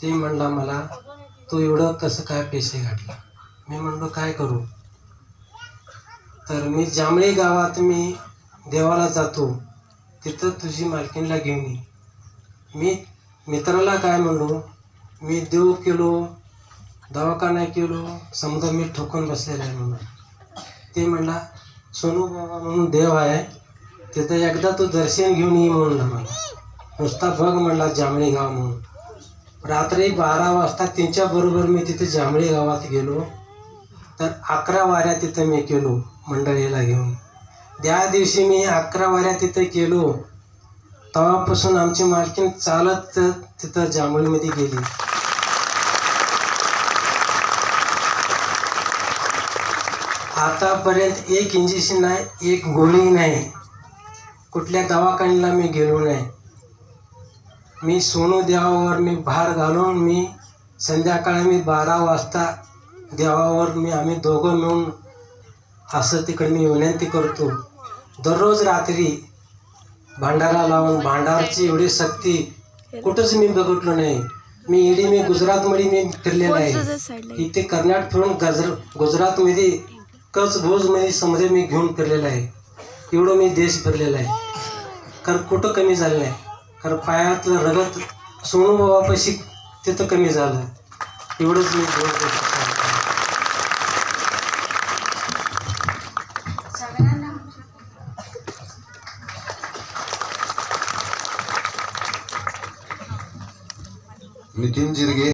ते म्हणला मला, तू एवढं कसं काय पैसे घातला? मी म्हणलो काय करू? तर मी जांभळी गावात मी देवाला जातो, तिथं तुझी मालकीणला घेऊन ये. मी मित्राला काय म्हणलो, मी देव केलो, दवाखाना केलो, समजा मी ठोकून बसलेला आहे म्हणून. ते म्हणला सोनू बाबा म्हणून देव आहे, तिथं एकदा तू दर्शन घेऊन ये म्हणला. मला नुसता बघ म्हणला जांभळी गाव म्हणून. रात्री 12 वाजता त्यांच्याबरोबर मी तिथे जांभळी गावात गेलो. तर 11 वाऱ्या तिथं मी केलो मंडळीला घेऊन. त्या दिवशी मी 11 वाऱ्या तिथे केलो. तेव्हापासून आमची मालकीण चालत तिथं जांभळीमध्ये गेली. आतापर्यंत एक इंजेक्शन नाही, एक गोळी नाही, कुठल्या दवाखान्याला मी गेलो नाही. मी सोनू देवावर मी भार घालून मी संध्याकाळी मी 12 वाजता देवावर आम्ही दोघं मिळून असं तिकडे मी विनंती करतो. दररोज रात्री भांडारा लावून, भांडारची एवढी शक्ती कुठंच मी बघितलं नाही. मी गुजरातमध्ये मी फिरलेलं आहे. इथे कर्नाटक फिरून गुजरातमध्ये कचभोजमध्ये समजे मी घेऊन फिरलेला आहे. एवढं मी देश फिरलेला आहे. कारण कुठं कमी झालं नाही. कारण पायातलं रगत सोनू बाबापाशी तिथं कमी झालं. एवढंच मी घेऊन फिरतो. नितीन जिरगे.